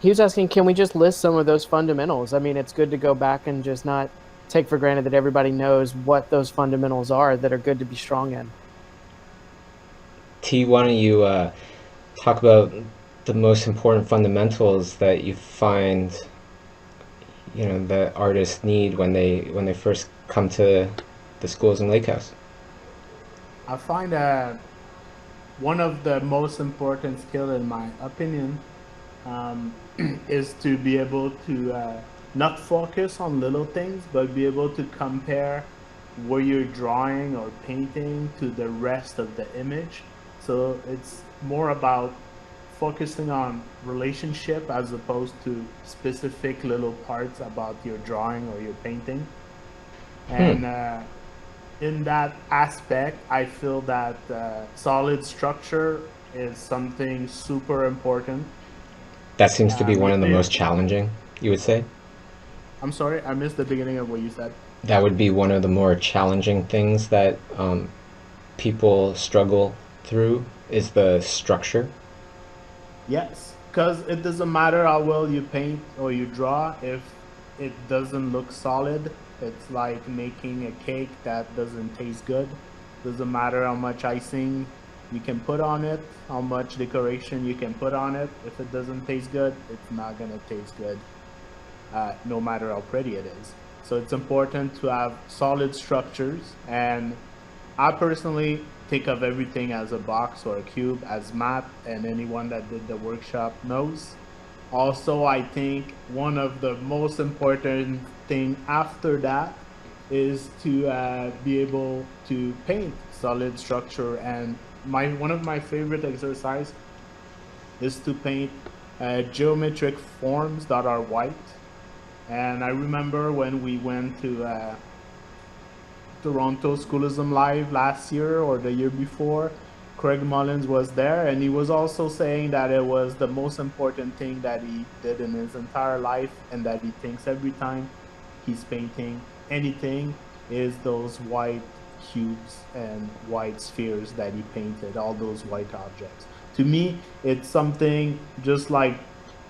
he was asking, can we just list some of those fundamentals? I mean, it's good to go back and just not take for granted that everybody knows what those fundamentals are that are good to be strong in. T, why don't you talk about the most important fundamentals that you find, that artists need when they first come to the schools in Lake House? I find that one of the most important skill, in my opinion, is to be able to not focus on little things, but be able to compare where you're drawing or painting to the rest of the image. So it's more about focusing on relationship as opposed to specific little parts about your drawing or your painting. And in that aspect, I feel that solid structure is something super important. That seems to be one of the most challenging, you would say? I'm sorry, I missed the beginning of what you said. That would be one of the more challenging things that people struggle through, is the structure. Yes, because it doesn't matter how well you paint or you draw if it doesn't look solid. It's like making a cake that doesn't taste good. Doesn't matter how much icing you can put on it, how much decoration you can put on it. If it doesn't taste good, it's not gonna taste good, no matter how pretty it is. So it's important to have solid structures, and I personally think of everything as a box or a cube, as math, and anyone that did the workshop knows. Also, I think one of the most important thing after that is to be able to paint solid structure. And one of my favorite exercise is to paint geometric forms that are white. And I remember when we went to Toronto Schoolism Live last year or the year before, Craig Mullins was there, and he was also saying that it was the most important thing that he did in his entire life, and that he thinks every time he's painting anything is those white cubes and white spheres that he painted, all those white objects. To me, it's something just like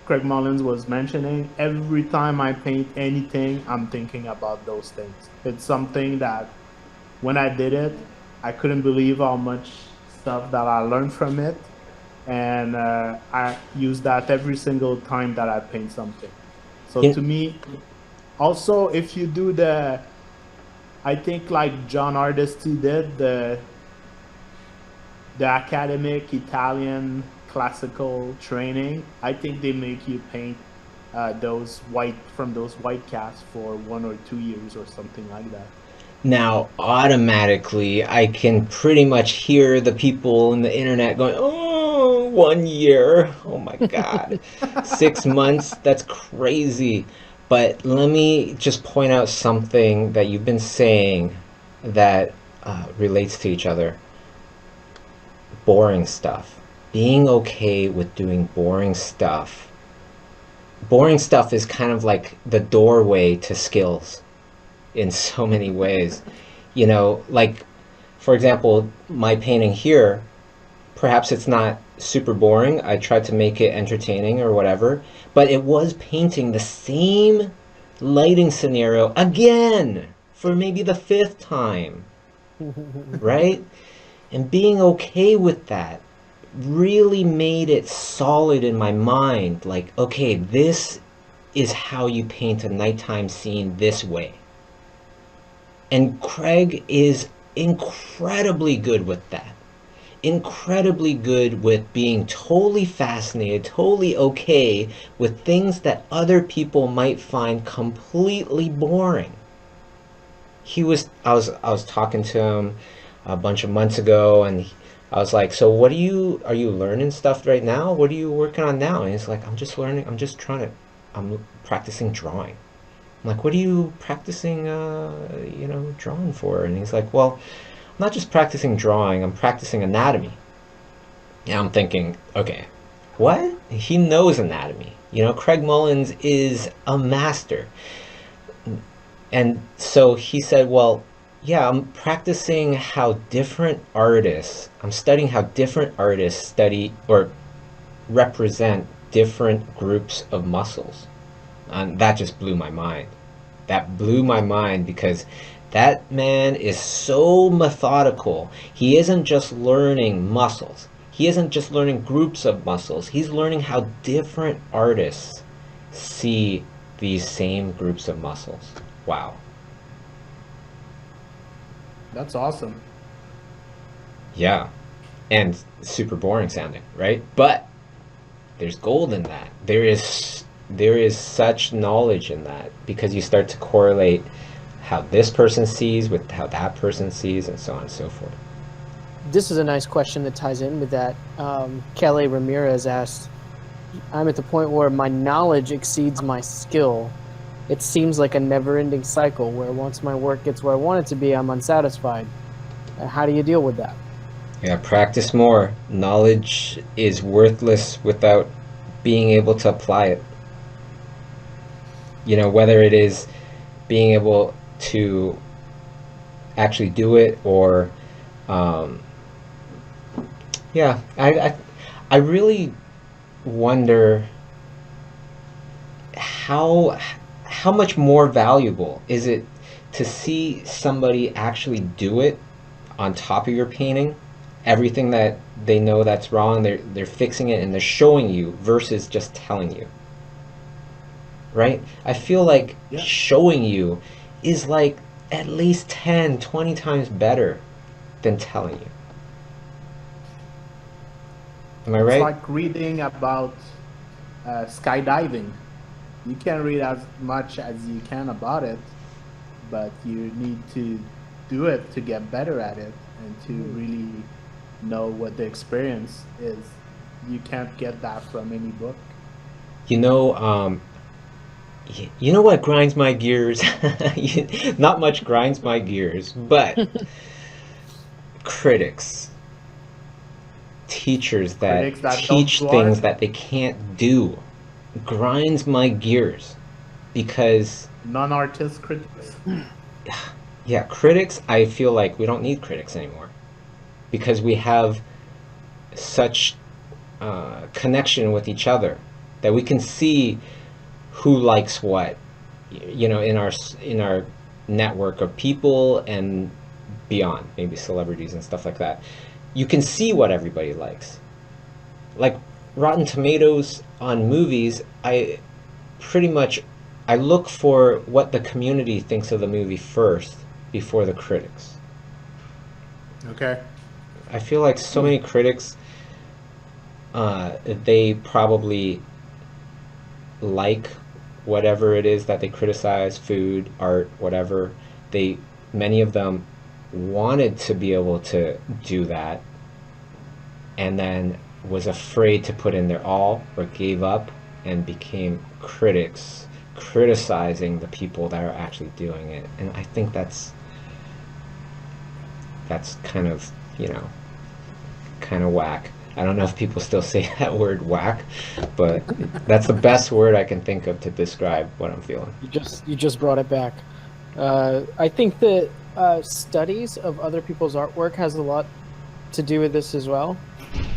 Craig Mullins was mentioning. Every time I paint anything, I'm thinking about those things. It's something that when I did it, I couldn't believe how much stuff that I learned from it, and I use that every single time that I paint something. So to me, also, if you do I think like John Ardesti did, the academic Italian classical training, I think they make you paint those white casts for 1 or 2 years or something like that. Now, automatically, I can pretty much hear the people in the internet going, oh, 1 year. Oh my God. 6 months. That's crazy. But let me just point out something that you've been saying that relates to each other. Boring stuff. Being okay with doing boring stuff. Boring stuff is kind of like the doorway to skills in so many ways. Like, for example, my painting here, perhaps it's not super boring. I tried to make it entertaining or whatever, but it was painting the same lighting scenario again for maybe the 5th time, right? And being okay with that really made it solid in my mind. Like, okay, this is how you paint a nighttime scene this way. And Craig is incredibly good with that. Incredibly good with being totally fascinated, totally okay with things that other people might find completely boring. I was talking to him a bunch of months ago, and I was like, so are you learning stuff right now? What are you working on now? And he's like, I'm practicing drawing. I'm like, what are you practicing, drawing for? And he's like, well, I'm not just practicing drawing, I'm practicing anatomy. And I'm thinking, okay, what? He knows anatomy. Craig Mullins is a master. And so he said, well, yeah, I'm studying how different artists study or represent different groups of muscles. And that just blew my mind. That blew my mind because that man is so methodical. He isn't just learning muscles. He isn't just learning groups of muscles. He's learning how different artists see these same groups of muscles. Wow. That's awesome. Yeah. And super boring sounding, right? But there's gold in that. There is such knowledge in that because you start to correlate how this person sees with how that person sees and so on and so forth. This is a nice question that ties in with that. Kelly Ramirez asked, I'm at the point where my knowledge exceeds my skill. It seems like a never-ending cycle where once my work gets where I want it to be, I'm unsatisfied. How do you deal with that? Yeah, practice more. Knowledge is worthless without being able to apply it. Whether it is being able to actually do it or I really wonder how much more valuable is it to see somebody actually do it on top of your painting, everything that they know that's wrong, they're fixing it and they're showing you versus just telling you. Right? I feel like showing you is like at least 10, 20 times better than telling you. Am I right? It's like reading about skydiving. You can read as much as you can about it, but you need to do it to get better at it and to really know what the experience is. You can't get that from any book. You know what grinds my gears? Not much grinds my gears, but critics. Teachers that teach things that they can't do grinds my gears because non-artist critics. Yeah, critics, I feel like we don't need critics anymore because we have such connection with each other that we can see who likes what, in our network of people and beyond, maybe celebrities and stuff like that. You can see what everybody likes. Like Rotten Tomatoes on movies, I look for what the community thinks of the movie first before the critics. Okay. I feel like so many critics, they probably like whatever it is that they criticize, food, art, whatever. Many of them wanted to be able to do that and then was afraid to put in their all or gave up and became critics criticizing the people that are actually doing it. And I think that's kind of whack. I don't know if people still say that word whack, but that's the best word I can think of to describe what I'm feeling. You just brought it back. I think that studies of other people's artwork has a lot to do with this as well.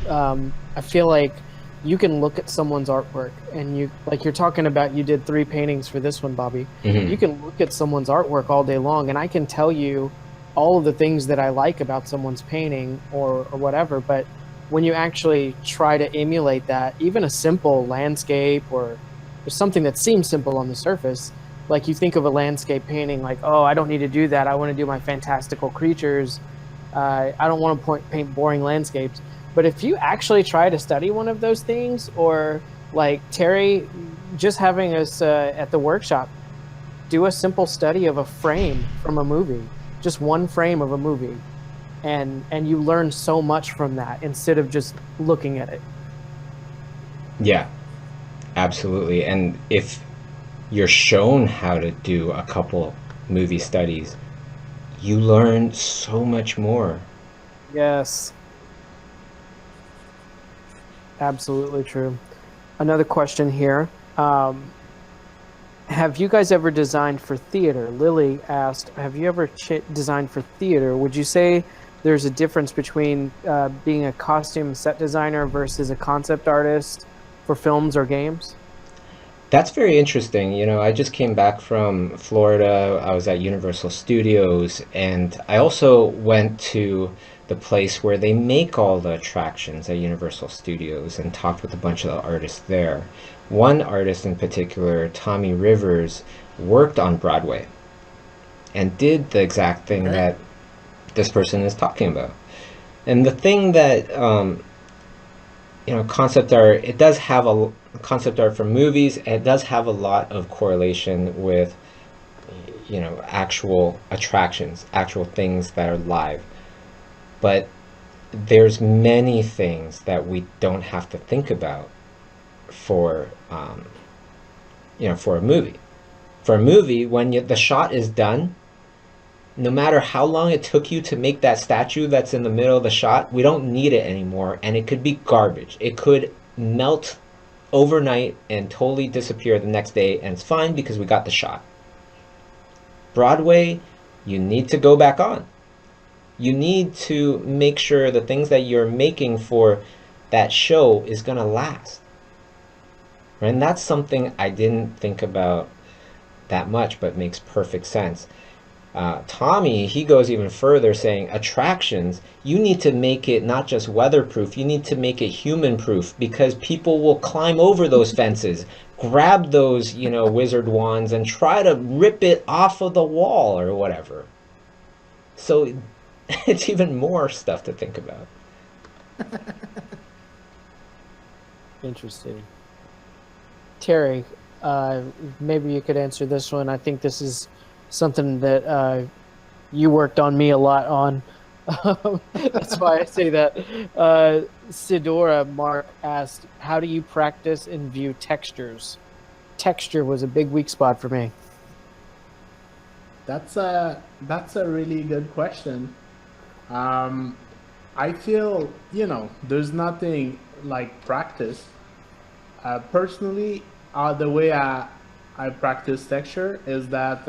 I feel like you can look at someone's artwork and you're talking about, you did 3 paintings for this one, Bobby. Mm-hmm. You can look at someone's artwork all day long and I can tell you all of the things that I like about someone's painting or whatever, but when you actually try to emulate that, even a simple landscape or there's something that seems simple on the surface. Like you think of a landscape painting, like, oh, I don't need to do that. I want to do my fantastical creatures. I don't want to paint boring landscapes. But if you actually try to study one of those things, or like Terry, just having us at the workshop, do a simple study of a frame from a movie, just one frame of a movie, and you learn so much from that instead of just looking at it. Yeah, absolutely. And if you're shown how to do a couple movie studies, you learn so much more. Yes. Absolutely true. Another question here. Have you guys ever designed for theater? Lily asked, have you ever designed for theater? Would you say there's a difference between being a costume set designer versus a concept artist for films or games? That's very interesting. You know, I just came back from Florida. I was at Universal Studios, and I also went to the place where they make all the attractions at Universal Studios and talked with a bunch of the artists there. One artist in particular, Tommy Rivers, worked on Broadway and did the exact thing that this person is talking about. And the thing that concept art, it does have a concept art for movies, and it does have a lot of correlation with actual attractions, actual things that are live. But there's many things that we don't have to think about for for a movie. For a movie, when the shot is done, no matter how long it took you to make that statue that's in the middle of the shot, we don't need it anymore, and it could be garbage. It could melt overnight and totally disappear the next day, and it's fine because we got the shot. Broadway, you need to go back on. You need to make sure the things that you're making for that show is going to last. And that's something I didn't think about that much, but makes perfect sense. Tommy, he goes even further, saying attractions, you need to make it not just weatherproof, you need to make it human-proof, because people will climb over those fences, grab those, wizard wands, and try to rip it off of the wall or whatever. So it's even more stuff to think about. Interesting. Terry, maybe you could answer this one. I think this is something that you worked on me a lot on. That's why I say that. Sidora Mark asked, how do you practice and view textures? Texture was a big weak spot for me. That's a really good question. I feel, there's nothing like practice. Personally, the way I practice texture is that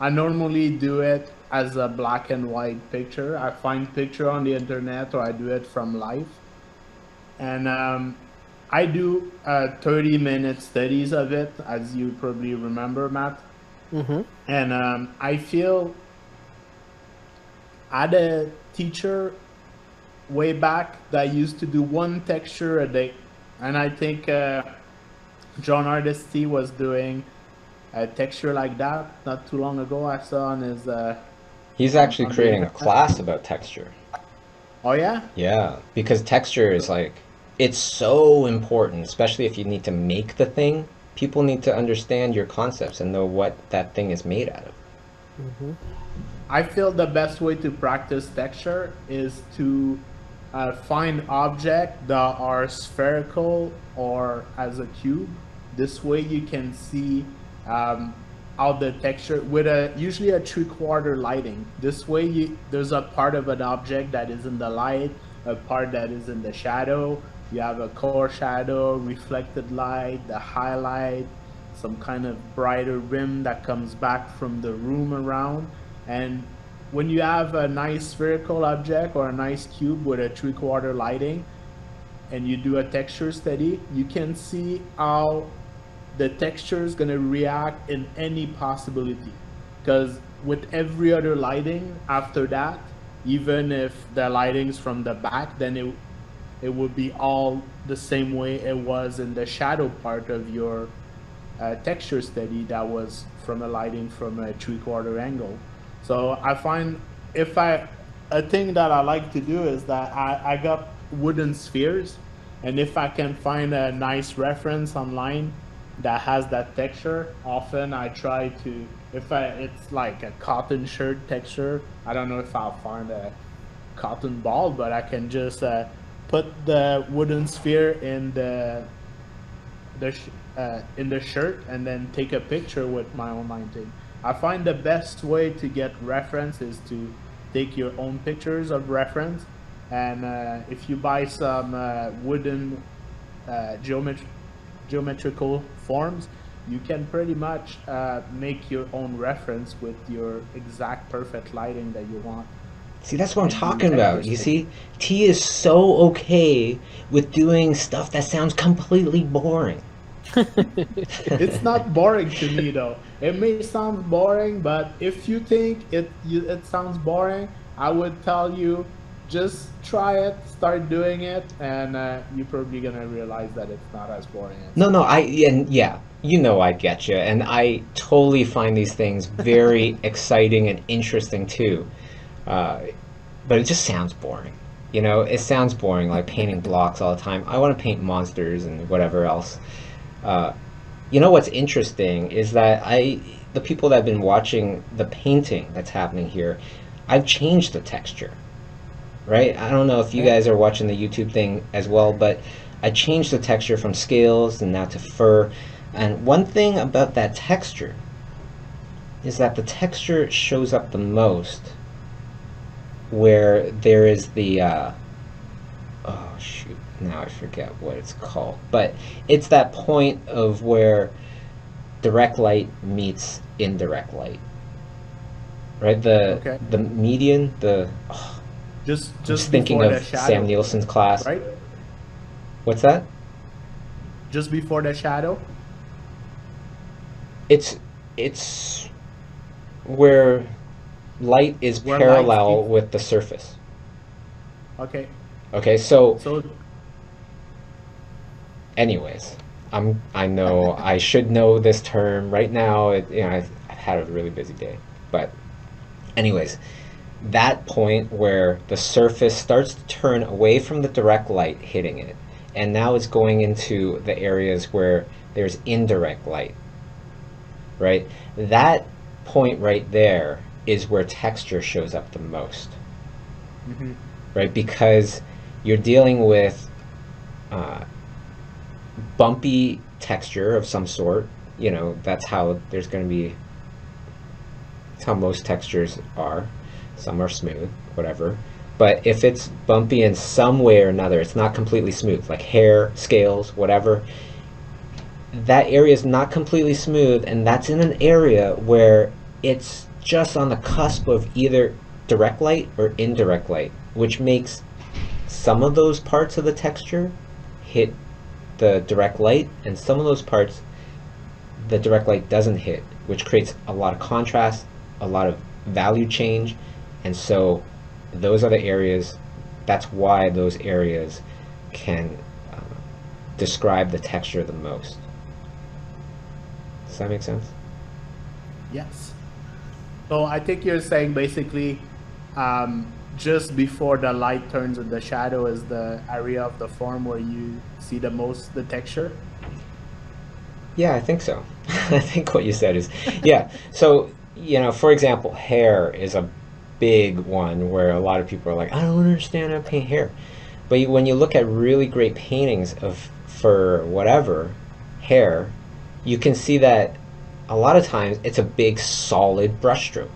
I normally do it as a black and white picture. I find picture on the internet, or I do it from life. And I do 30-minute studies of it, as you probably remember, Matt. Mm-hmm. And I feel I had a teacher way back that used to do one texture a day. And I think John Ardesty was doing a texture like that not too long ago. I saw on his... He's actually creating a class about texture. Oh, yeah? Yeah, because texture is it's so important, especially if you need to make the thing. People need to understand your concepts and know what that thing is made out of. Mm-hmm. I feel the best way to practice texture is to find objects that are spherical or as a cube. This way you can see how the texture with usually a 3/4 lighting. This way there's a part of an object that is in the light, a part that is in the shadow. You have a core shadow, reflected light, the highlight, some kind of brighter rim that comes back from the room around. And when you have a nice spherical object or a nice cube with a 3/4 lighting, and you do a texture study, you can see how the texture is going to react in any possibility. Because with every other lighting after that, even if the lighting's from the back, then it would be all the same way it was in the shadow part of your texture study that was from a lighting from a 3/4 angle. So I find if I a thing that I like to do is that I got wooden spheres, and if I can find a nice reference online that has that texture, often I try to, if it's like a cotton shirt texture, I don't know if I'll find a cotton ball, but I can just put the wooden sphere in the shirt and then take a picture with my online thing. I find the best way to get reference is to take your own pictures of reference, and if you buy some wooden geometrical forms, you can pretty much make your own reference with your exact perfect lighting that you want. See, that's what I'm talking about. You see, T is so okay with doing stuff that sounds completely boring. It's not boring to me though. It may sound boring, but if you think it sounds boring, I would tell you just try it, start doing it, and you're probably gonna realize that it's not as boring as No, yeah, you know I get you, and I totally find these things very exciting and interesting too. But it just sounds boring. You know, it sounds boring, like painting blocks all the time. I want to paint monsters and whatever else. You know what's interesting is that the people that have been watching the painting that's happening here, I've changed the texture, right? I don't know if you guys are watching the YouTube thing as well, but I changed the texture from scales and now to fur. And one thing about that texture is that the texture shows up the most where there is the oh shoot, now I forget what it's called, but it's that point of where direct light meets indirect light, right? The median, just thinking before of the shadow, Sam Nielsen's class, right? What's that? Just before the shadow. It's where light is Where parallel light with the surface. Okay. Okay, so So anyways, I know I should know this term right now. I've had a really busy day, but anyways, that point where the surface starts to turn away from the direct light hitting it, and now it's going into the areas where there's indirect light, right? That point right there is where texture shows up the most, right? Because you're dealing with bumpy texture of some sort. You know, that's how there's going to be, that's how most textures are. Some are smooth, whatever. But if it's bumpy in some way or another, it's not completely smooth, like hair, scales, whatever, that area is not completely smooth, and that's in an area where it's just on the cusp of either direct light or indirect light, which makes some of those parts of the texture hit the direct light, and some of those parts the direct light doesn't hit, which creates a lot of contrast, a lot of value change, and so those are the areas, that's why those areas can describe the texture the most. Does that make sense? yes. So I think you're saying basically just before the light turns and the shadow is the area of the form where you see the texture. Yeah, I think so. I think what you said is, yeah. So, for example, hair is a big one where a lot of people are like, I don't understand how to paint hair. But when you look at really great paintings for whatever, hair, you can see that a lot of times it's a big solid brushstroke.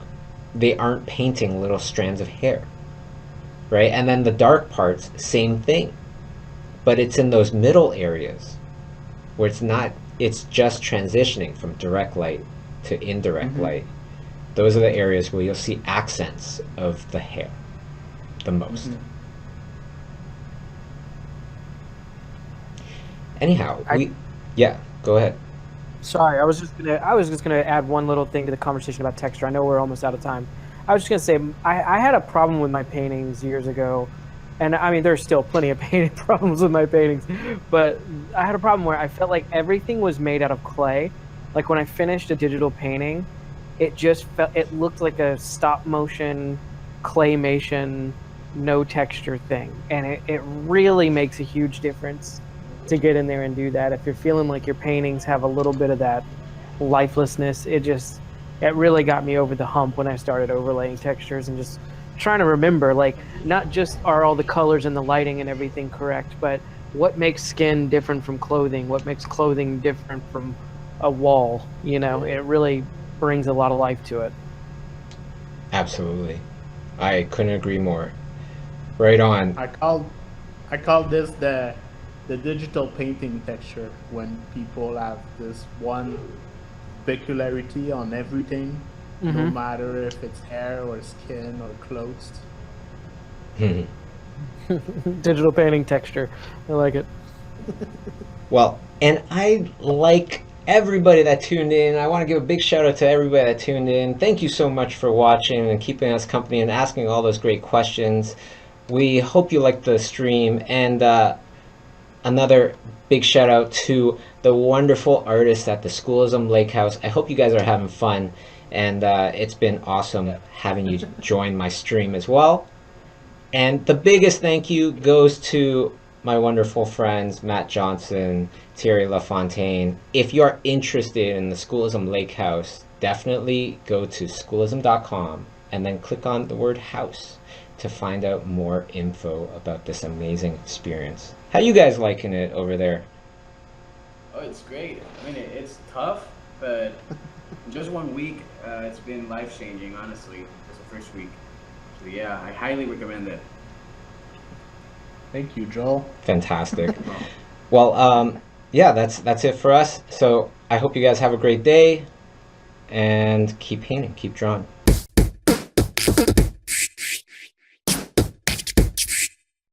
They aren't painting little strands of hair, right? And then the dark parts, same thing. But it's in those middle areas where it's just transitioning from direct light to indirect light. Those are the areas where you'll see accents of the hair the most. Anyhow, yeah, go ahead. Sorry, I was just gonna add one little thing to the conversation about texture. I know we're almost out of time. I was just gonna say I had a problem with my paintings years ago, and I mean there's still plenty of painting problems with my paintings, but I had a problem where I felt like everything was made out of clay, Like when I finished a digital painting, it looked like a stop motion claymation, no texture thing, and it really makes a huge difference to get in there and do that. If you're feeling like your paintings have a little bit of that lifelessness, it really got me over the hump when I started overlaying textures and just trying to remember, like, not just are all the colors and the lighting and everything correct, but what makes skin different from clothing, what makes clothing different from a wall. It really brings a lot of life to it. Absolutely. I couldn't agree more. Right on. I call this the digital painting texture, when people have this one peculiarity on everything, no matter if it's hair or skin or clothes. Digital painting texture. I like it. Well, and I like everybody that tuned in. I want to give a big shout out to everybody that tuned in. Thank you so much for watching and keeping us company and asking all those great questions. We hope you liked the stream. And another big shout out to the wonderful artists at the Schoolism Lake House. I hope you guys are having fun. And it's been awesome having you join my stream as well. And the biggest thank you goes to my wonderful friends, Matt Johnson, Thierry LaFontaine. If you're interested in the Schoolism Lake House, definitely go to schoolism.com and then click on the word house to find out more info about this amazing experience. How you guys liking it over there? Oh, it's great. I mean, it's tough, but just 1 week, it's been life-changing, honestly, just the first week. So yeah, I highly recommend it. Thank you, Joel. Fantastic. Well, yeah, that's it for us. So I hope you guys have a great day and keep painting, keep drawing.